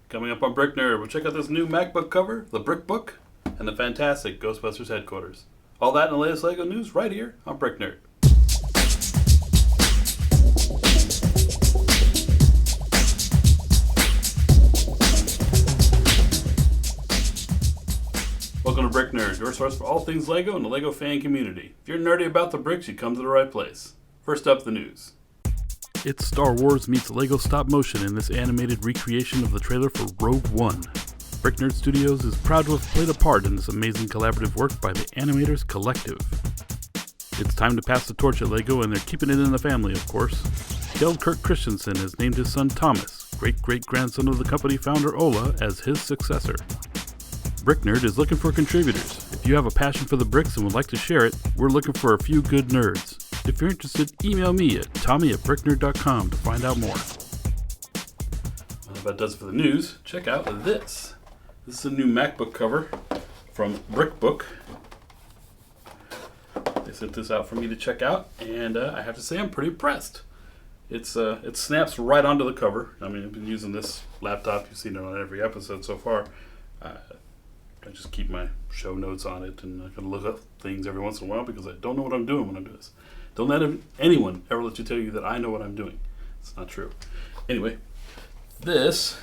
Coming up on BrickNerd, we'll check out this new MacBook cover, the BrickBook, and the fantastic Ghostbusters Headquarters. All that and the latest LEGO news right here on BrickNerd. Welcome to BrickNerd, your source for all things LEGO and the LEGO fan community. If you're nerdy about the bricks, you come to the right place. First up, the news. It's Star Wars meets LEGO stop motion in this animated recreation of the trailer for Rogue One. BrickNerd Studios is proud to have played a part in this amazing collaborative work by the Animators Collective. It's time to pass the torch at LEGO, and they're keeping it in the family, of course. Kjeld Kirk Christensen has named his son Thomas, great-great-grandson of the company founder Ola, as his successor. BrickNerd is looking for contributors. If you have a passion for the bricks and would like to share it, we're looking for a few good nerds. If you're interested, email me at tommy@bricknerd.com to find out more. Well, that about does it for the news. Check out this. This is a new MacBook cover from BrickBook. They sent this out for me to check out, and I have to say I'm pretty impressed. It snaps right onto the cover. I mean, I've been using this laptop. You've seen it on every episode so far. I just keep my show notes on it, and I can look up things every once in a while because I don't know what I'm doing when I do this. Don't let anyone ever let you tell you that I know what I'm doing. It's not true. Anyway, this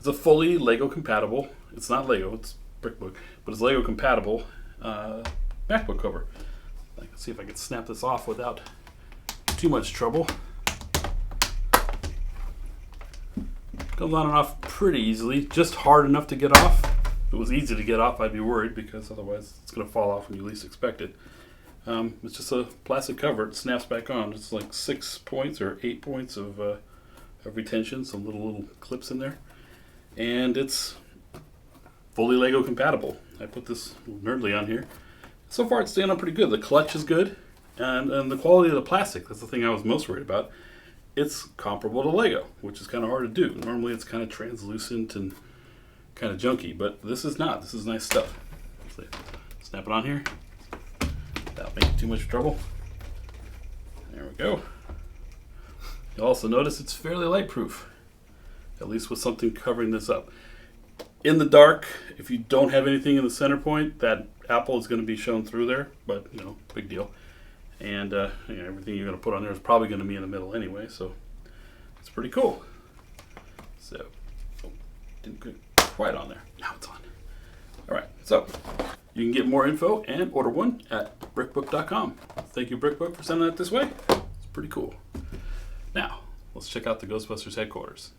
is a fully LEGO compatible. It's not LEGO, it's BrickBook, but it's LEGO compatible MacBook cover. I can see if I can snap this off without too much trouble. Comes on and off pretty easily, just hard enough to get off. If it was easy to get off, I'd be worried because otherwise it's going to fall off when you least expect it. It's just a plastic cover. It snaps back on. It's like 6 points or 8 points of retention, some little clips in there. And it's fully LEGO compatible. I put this nerdly on here. So far it's staying on pretty good. The clutch is good, and the quality of the plastic, that's the thing I was most worried about. It's comparable to LEGO, which is kind of hard to do. Normally it's kind of translucent and kind of junky, but this is not. This is nice stuff. Snap it on here without making too much trouble. There we go. You'll also notice it's fairly light-proof, at least with something covering this up. In the dark, if you don't have anything in the center point, that apple is going to be shown through there, but big deal. And everything you're going to put on there is probably going to be in the middle anyway, so it's pretty cool. So, didn't get quite on there. Now it's on. All right, so you can get more info and order one at BrickBook.com. Thank you, BrickBook, for sending that this way. It's pretty cool. Now, let's check out the Ghostbusters Headquarters.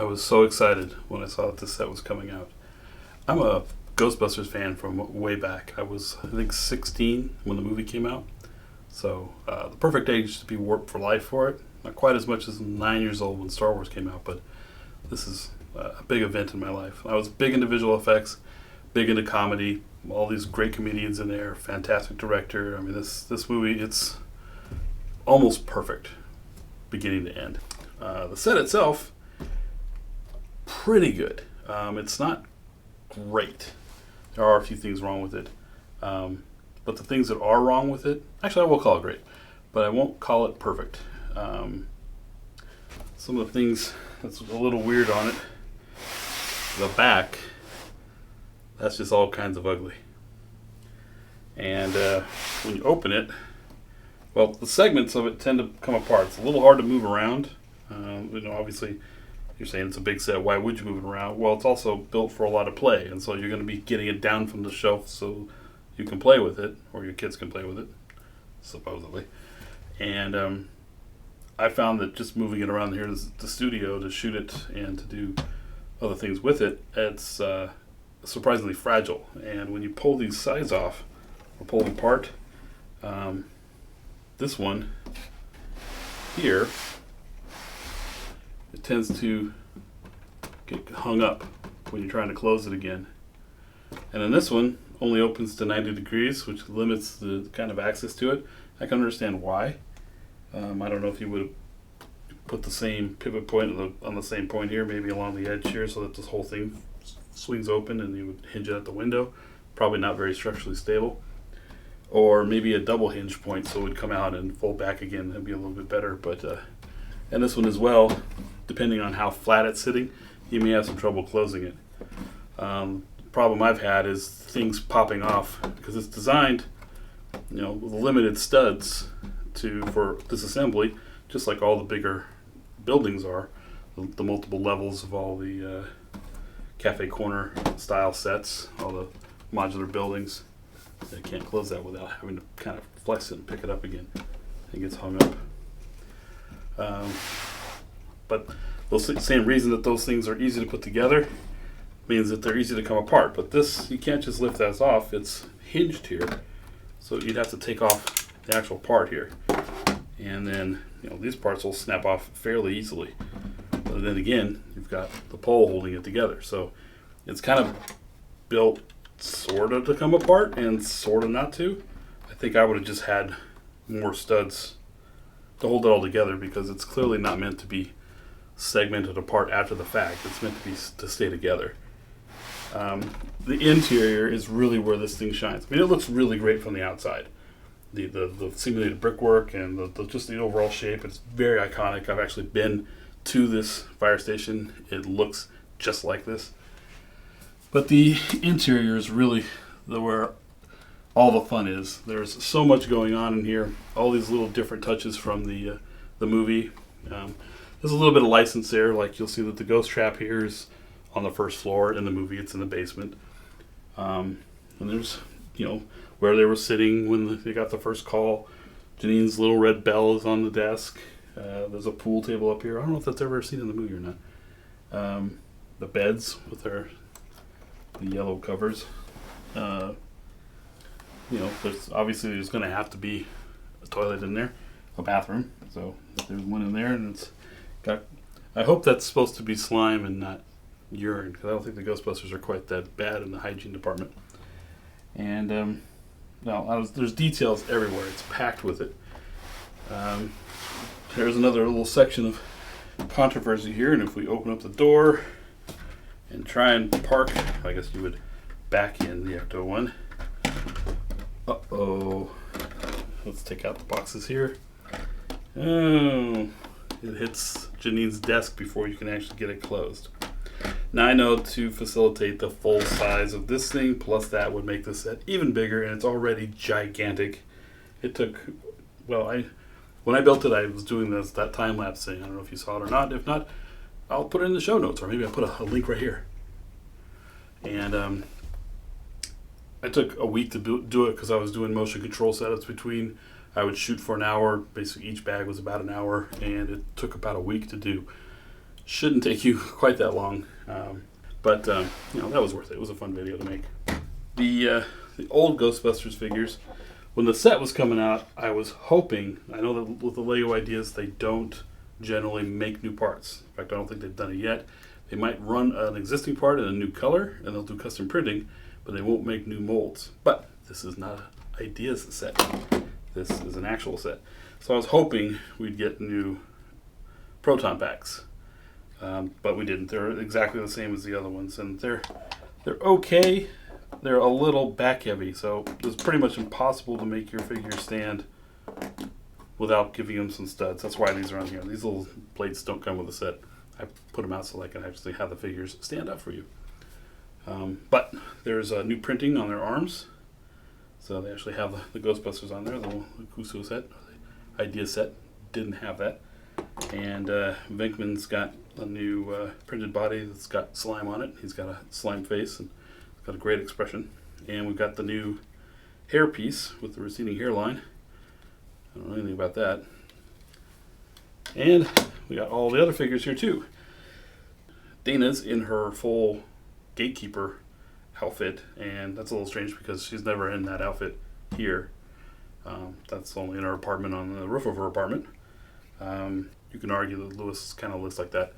I was so excited when I saw that this set was coming out. I'm a Ghostbusters fan from way back. I was, I think, 16 when the movie came out. So the perfect age to be warped for life for it. Not quite as much as 9 years old when Star Wars came out, but this is a big event in my life. I was big into visual effects, big into comedy, all these great comedians in there, fantastic director. I mean, this movie, it's almost perfect, beginning to end. The set itself, pretty good. It's not great. There are a few things wrong with it. But the things that are wrong with it, actually I will call it great, but I won't call it perfect. Some of the things that's a little weird on it, the back, that's just all kinds of ugly. And when you open it, well, the segments of it tend to come apart. It's a little hard to move around. Obviously, you're saying it's a big set. Why would you move it around? Well, it's also built for a lot of play, and so you're going to be getting it down from the shelf so you can play with it, or your kids can play with it, supposedly. And I found that just moving it around here to the studio to shoot it and to do other things with it, it's surprisingly fragile. And when you pull these sides off, or pull them apart, this one here, it tends to get hung up when you're trying to close it again. And then this one only opens to 90 degrees, which limits the kind of access to it. I can understand why. I don't know if you would put the same pivot point on the same point here, maybe along the edge here, so that this whole thing swings open and you would hinge it at the window. Probably not very structurally stable. Or maybe a double hinge point, so it would come out and fold back again. That'd be a little bit better. But and this one as well, depending on how flat it's sitting, you may have some trouble closing it. Problem I've had is things popping off because it's designed, with limited studs for disassembly, just like all the bigger buildings are, the multiple levels of all the cafe corner style sets, all the modular buildings. I can't close that without having to kind of flex it and pick it up again. It gets hung up. But the same reason that those things are easy to put together means that they're easy to come apart. But this, you can't just lift that off. It's hinged here. So you'd have to take off the actual part here. And then, these parts will snap off fairly easily. But then again, you've got the pole holding it together. So it's kind of built sort of to come apart and sort of not to. I think I would have just had more studs to hold it all together because it's clearly not meant to be segmented apart after the fact. It's meant to stay together. The interior is really where this thing shines. I mean, it looks really great from the outside. The simulated brickwork and just the overall shape, it's very iconic. I've actually been to this fire station. It looks just like this. But the interior is really where all the fun is. There's so much going on in here. All these little different touches from the movie. There's a little bit of license there. Like you'll see that the ghost trap here is on the first floor. In the movie, it's in the basement. And there's, where they were sitting when they got the first call. Janine's little red bell is on the desk. There's a pool table up here. I don't know if that's ever seen in the movie or not. The beds with the yellow covers. There's going to have to be a toilet in there, a bathroom. So if there's one in there, and it's got. I hope that's supposed to be slime and not urine, because I don't think the Ghostbusters are quite that bad in the hygiene department. And there's details everywhere. It's packed with it. There's another little section of controversy here, and if we open up the door and try and park, I guess you would back in the Ecto one. Uh-oh. Let's take out the boxes here. Oh, it hits Janine's desk before you can actually get it closed. Now I know to facilitate the full size of this thing, plus that would make this set even bigger, and it's already gigantic. It took, when I built it, I was doing that time-lapse thing. I don't know if you saw it or not. If not, I'll put it in the show notes, or maybe I'll put a link right here. And I took a week to do it because I was doing motion control setups between. I would shoot for an hour. Basically, each bag was about an hour, and it took about a week to do. Shouldn't take you quite that long, but that was worth it. It was a fun video to make. The old Ghostbusters figures, when the set was coming out, I was hoping. I know that with the Lego ideas, they don't generally make new parts. In fact, I don't think they've done it yet. They might run an existing part in a new color, and they'll do custom printing, but they won't make new molds. But this is not an ideas set. This is an actual set. So I was hoping we'd get new proton packs. but we didn't. They're exactly the same as the other ones, and they're okay. They're a little back heavy, so it's pretty much impossible to make your figure stand without giving them some studs. That's why these are on here. These little plates don't come with a set. I put them out so I can actually have the figures stand up for you. But there's a new printing on their arms. So they actually have the Ghostbusters on there, the Kuso set, the Idea set. Didn't have that. And Venkman's got a new printed body that's got slime on it. He's got a slime face and got a great expression. And we've got the new hair piece with the receding hairline. I don't know anything about that. And we got all the other figures here too. Dana's in her full gatekeeper outfit, and that's a little strange because she's never in that outfit here. That's only in her apartment, on the roof of her apartment. You can argue that Lewis kind of looks like that.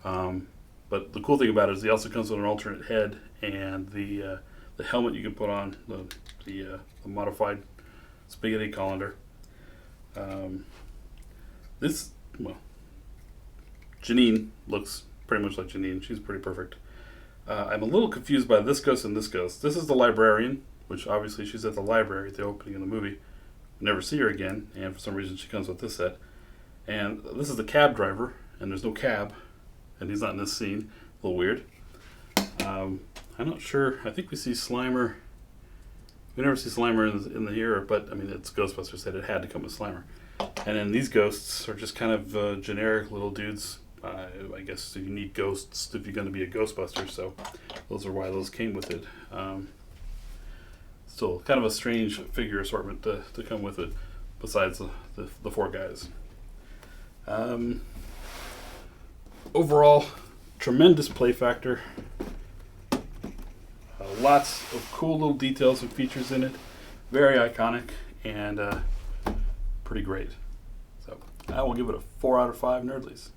But the cool thing about it is he also comes with an alternate head, and the helmet you can put on, the modified spaghetti colander. Janine looks pretty much like Janine. She's pretty perfect. I'm a little confused by this ghost and this ghost. This is the librarian, which obviously she's at the library at the opening of the movie. We never see her again, and for some reason she comes with this set. And this is the cab driver, and there's no cab, and he's not in this scene. A little weird. I'm not sure. I think we see Slimer. We never see Slimer in the here, but I mean, it's Ghostbusters said it had to come with Slimer. And then these ghosts are just kind of generic little dudes. I guess you need ghosts if you're going to be a Ghostbuster, so those are why those came with it. Still, kind of a strange figure assortment to come with it, besides the four guys. Overall, tremendous play factor. Lots of cool little details and features in it. Very iconic and pretty great. So I will give it a 4 out of 5 Nerdlies.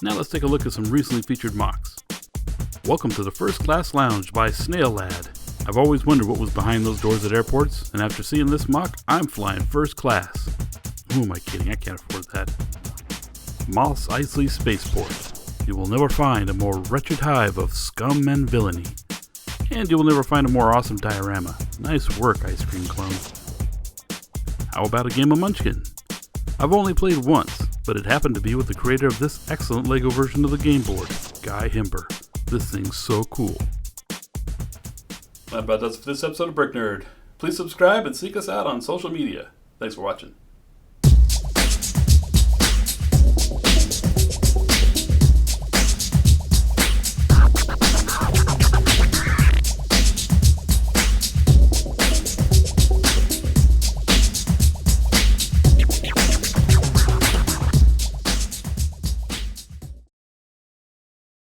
Now let's take a look at some recently featured mocks. Welcome to the First Class Lounge by Snail Lad. I've always wondered what was behind those doors at airports, and after seeing this mock, I'm flying first class. Who am I kidding? I can't afford that. Moss Eisley Spaceport. You will never find a more wretched hive of scum and villainy. And you will never find a more awesome diorama. Nice work, Ice Cream Clone. How about a game of Munchkin? I've only played once, but it happened to be with the creator of this excellent LEGO version of the game board, Guy Himber. This thing's so cool. That about does it for this episode of BrickNerd. Please subscribe and seek us out on social media. Thanks for watching.